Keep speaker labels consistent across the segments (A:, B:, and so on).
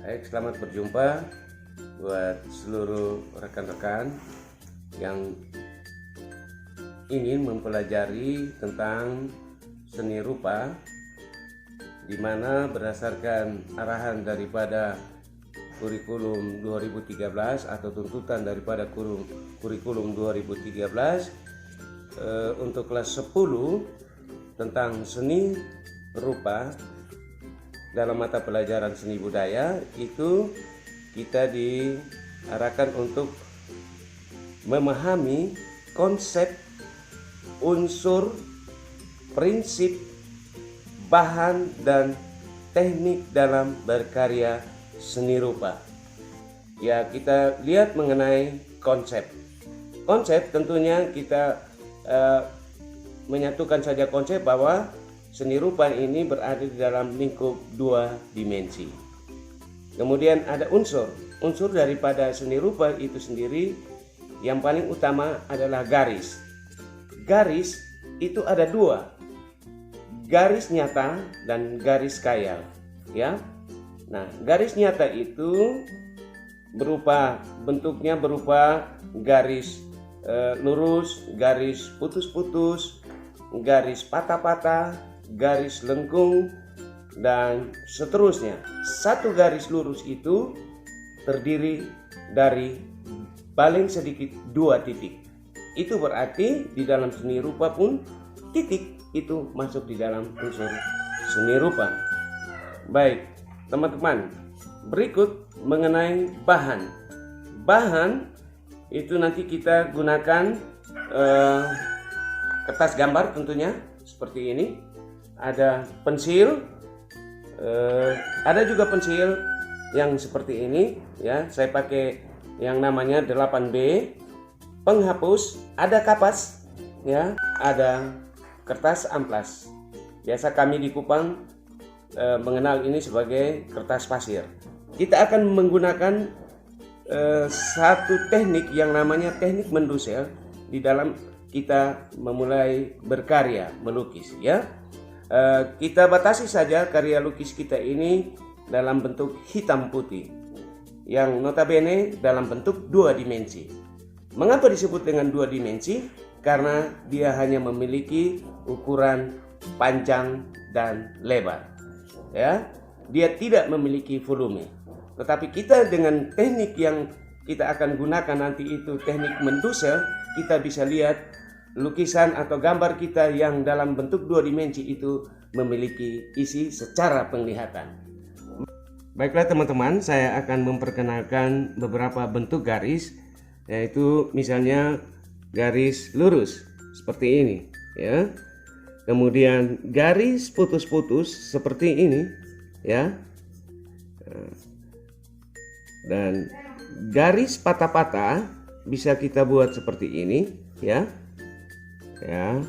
A: Baik, selamat berjumpa buat seluruh rekan-rekan yang ingin mempelajari tentang seni rupa, di mana berdasarkan arahan daripada kurikulum 2013 atau tuntutan daripada kurikulum 2013 untuk kelas 10 tentang seni rupa dalam mata pelajaran seni budaya, itu kita diarahkan untuk memahami konsep, unsur, prinsip, bahan, dan teknik dalam berkarya seni rupa. Ya, kita lihat mengenai konsep. Konsep tentunya kita menyatukan saja konsep bahwa seni rupa ini berada di dalam lingkup 2 dimensi. Kemudian ada unsur. Unsur daripada seni rupa itu sendiri yang paling utama adalah garis. Garis itu ada 2. Garis nyata dan garis khayal, ya. Nah, garis nyata itu bentuknya berupa garis lurus, garis putus-putus, garis patah-patah, garis lengkung, dan seterusnya. Satu garis lurus itu terdiri dari paling sedikit 2 titik. Itu berarti di dalam seni rupa pun titik itu masuk di dalam unsur seni rupa. Baik, teman-teman, berikut mengenai bahan. Bahan itu nanti kita gunakan kertas gambar tentunya seperti ini. Ada pensil, ada juga pensil yang seperti ini, ya. Saya pakai yang namanya 8B. Penghapus, ada kapas, ya. Ada kertas amplas. Biasa kami di Kupang mengenal ini sebagai kertas pasir. Kita akan menggunakan satu teknik yang namanya teknik mendusel di dalam kita memulai berkarya melukis, ya. Kita batasi saja karya lukis kita ini dalam bentuk hitam putih, yang notabene dalam bentuk 2 dimensi. Mengapa disebut dengan 2 dimensi? Karena dia hanya memiliki ukuran panjang dan lebar, ya. Dia tidak memiliki volume. Tetapi kita dengan teknik yang kita akan gunakan nanti, itu teknik mendusel, kita bisa lihat lukisan atau gambar kita yang dalam bentuk 2 dimensi itu memiliki isi secara penglihatan. Baiklah teman-teman, saya akan memperkenalkan beberapa bentuk garis, yaitu misalnya garis lurus seperti ini, ya. Kemudian garis putus-putus seperti ini, ya. Dan garis patah-patah bisa kita buat seperti ini, ya. Ya.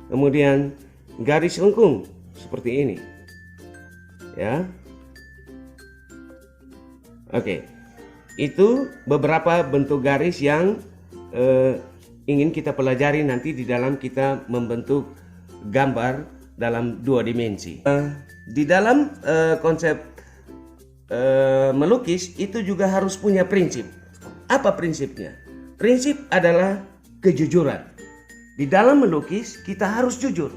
A: Kemudian garis lengkung seperti ini, ya. Oke. Itu beberapa bentuk garis yang ingin kita pelajari nanti di dalam kita membentuk gambar dalam 2 dimensi. Di dalam konsep melukis itu juga harus punya prinsip. Apa prinsipnya? Prinsip adalah kejujuran. Di dalam melukis kita harus jujur.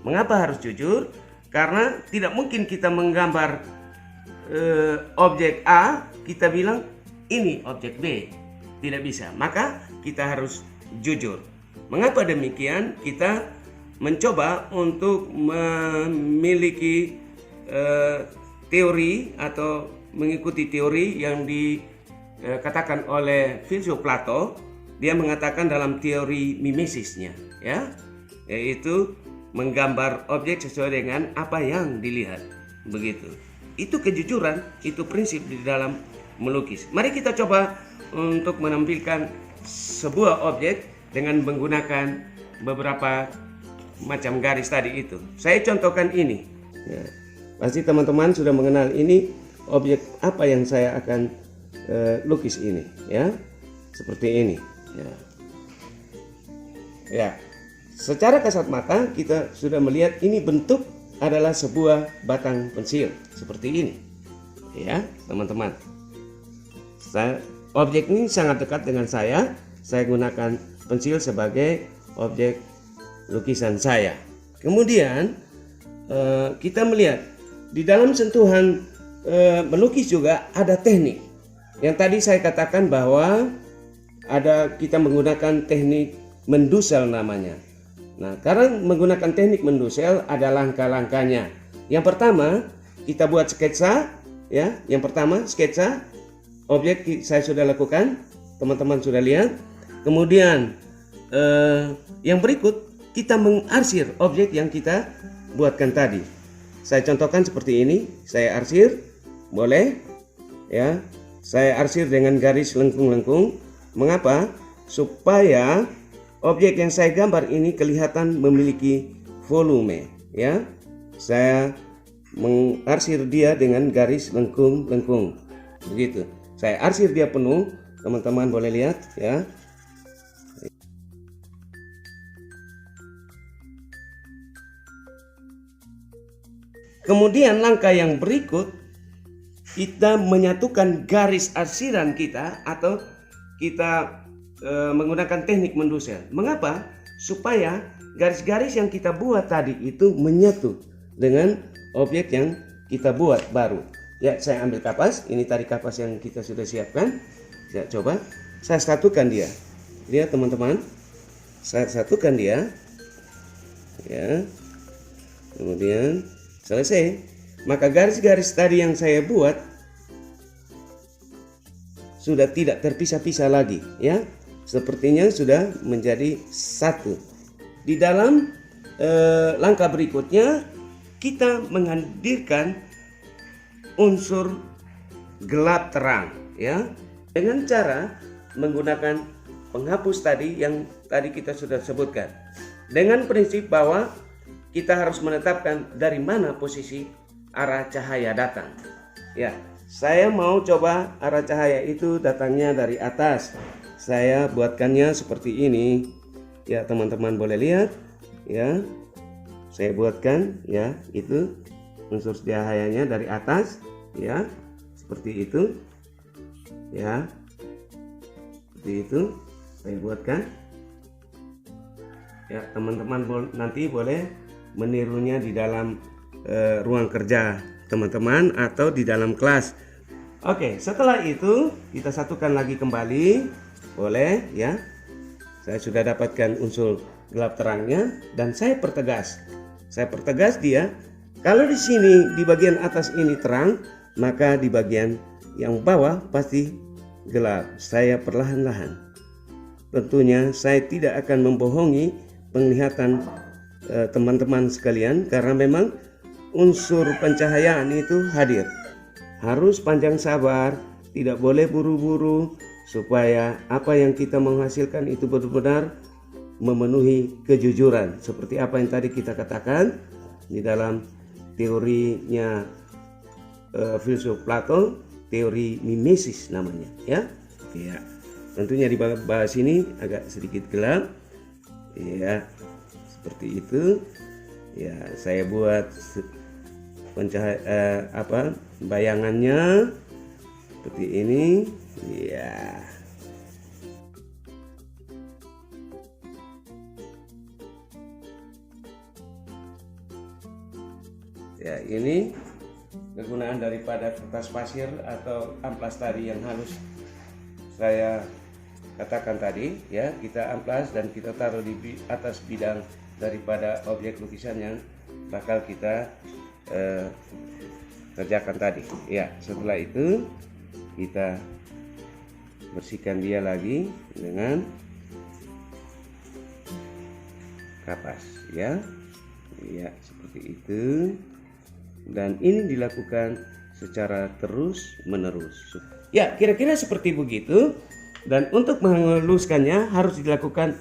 A: Mengapa harus jujur? Karena tidak mungkin kita menggambar objek A, kita bilang ini objek B. Tidak bisa. Maka kita harus jujur. Mengapa demikian? Kita mencoba untuk memiliki teori atau mengikuti teori yang dikatakan oleh filsuf Plato. Dia mengatakan dalam teori mimesisnya, ya, yaitu menggambar objek sesuai dengan apa yang dilihat. Begitu. Itu kejujuran, itu prinsip di dalam melukis. Mari kita coba untuk menampilkan sebuah objek dengan menggunakan beberapa macam garis tadi itu. Saya contohkan ini. Ya, pasti teman-teman sudah mengenal ini objek apa yang saya akan lukis ini, ya. Seperti ini. Ya, secara kasat mata kita sudah melihat ini bentuk adalah sebuah batang pensil seperti ini, ya teman-teman. Objek ini sangat dekat dengan saya gunakan pensil sebagai objek lukisan saya. Kemudian kita melihat di dalam sentuhan melukis juga ada teknik. Yang tadi saya katakan bahwa kita menggunakan teknik mendusel namanya. Nah, karena menggunakan teknik mendusel ada langkah-langkahnya. Yang pertama kita buat sketsa, ya. Yang pertama sketsa objek saya sudah lakukan, teman-teman sudah lihat. Kemudian yang berikut kita mengarsir objek yang kita buatkan tadi. Saya contohkan seperti ini, saya arsir, boleh, ya. Saya arsir dengan garis lengkung-lengkung. Mengapa? Supaya objek yang saya gambar ini kelihatan memiliki volume, ya. Saya mengarsir dia dengan garis lengkung-lengkung, begitu. Saya arsir dia penuh, teman-teman boleh lihat, ya. Kemudian langkah yang berikut, kita menyatukan garis arsiran kita atau kita menggunakan teknik mendusel. Mengapa? Supaya garis-garis yang kita buat tadi itu menyatu dengan objek yang kita buat baru. Ya, saya ambil kapas. Ini tadi kapas yang kita sudah siapkan. Saya coba, saya satukan dia. Lihat teman-teman, saya satukan dia. Ya, kemudian selesai. Maka garis-garis tadi yang saya buat sudah tidak terpisah-pisah lagi, ya. Sepertinya sudah menjadi satu. Di dalam langkah berikutnya kita menghadirkan unsur gelap terang, ya, dengan cara menggunakan penghapus tadi yang tadi kita sudah sebutkan. Dengan prinsip bahwa kita harus menetapkan dari mana posisi arah cahaya datang. Ya, saya mau coba arah cahaya itu datangnya dari atas. Saya buatkannya seperti ini. Ya, teman-teman boleh lihat, ya. Saya buatkan, ya, itu unsur cahayanya dari atas, ya. Seperti itu. Ya. Seperti itu saya buatkan. Ya, teman-teman nanti boleh menirunya di dalam ruang kerja teman-teman atau di dalam kelas. Oke, setelah itu kita satukan lagi kembali, boleh, ya. Saya sudah dapatkan unsur gelap terangnya dan saya pertegas. Saya pertegas dia. Kalau di sini di bagian atas ini terang, maka di bagian yang bawah pasti gelap. Saya perlahan-lahan. Tentunya saya tidak akan membohongi penglihatan teman-teman sekalian, karena memang unsur pencahayaan itu hadir. Harus panjang sabar, tidak boleh buru-buru, supaya apa yang kita menghasilkan itu benar-benar memenuhi kejujuran. Seperti apa yang tadi kita katakan di dalam teorinya filsuf Plato, teori mimesis namanya, ya. Ya, tentunya di bawah sini agak sedikit gelap, ya. Seperti itu, ya. Saya buat bayangannya seperti ini, ya. Ya, ini kegunaan daripada kertas pasir atau amplas tadi yang halus saya katakan tadi, ya. Kita amplas dan kita taruh di atas bidang daripada objek lukisan yang bakal kita kerjakan tadi, ya. Setelah itu kita bersihkan dia lagi dengan kapas, ya. Ya, seperti itu. Dan ini dilakukan secara terus menerus. Ya, kira-kira seperti begitu. Dan untuk menghaluskannya harus dilakukan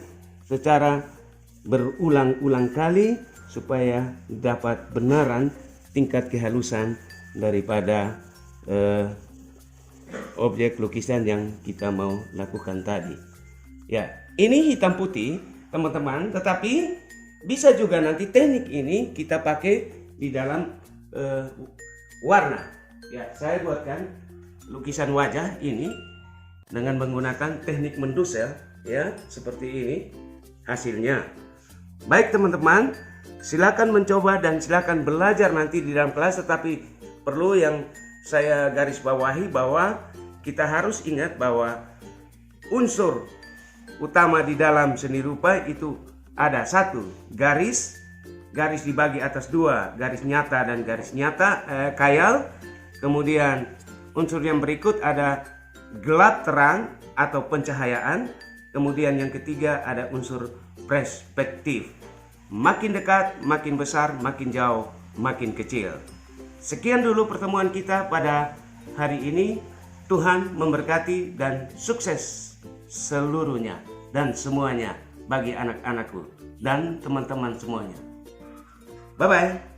A: secara berulang-ulang kali supaya dapat benaran tingkat kehalusan daripada objek lukisan yang kita mau lakukan tadi. Ya, ini hitam putih, teman-teman, tetapi bisa juga nanti teknik ini kita pakai di dalam warna. Ya, saya buatkan lukisan wajah ini dengan menggunakan teknik mendusel, ya, seperti ini hasilnya. Baik teman-teman, silakan mencoba dan silakan belajar nanti di dalam kelas, tetapi perlu yang saya garis bawahi bahwa kita harus ingat bahwa unsur utama di dalam seni rupa itu ada satu, garis dibagi atas dua, garis nyata dan garis khayal. Kemudian unsur yang berikut ada gelap terang atau pencahayaan. Kemudian yang ketiga ada unsur perspektif. Makin dekat, makin besar, makin jauh, makin kecil. Sekian dulu pertemuan kita pada hari ini. Tuhan memberkati dan sukses seluruhnya dan semuanya bagi anak-anakku dan teman-teman semuanya. Bye-bye.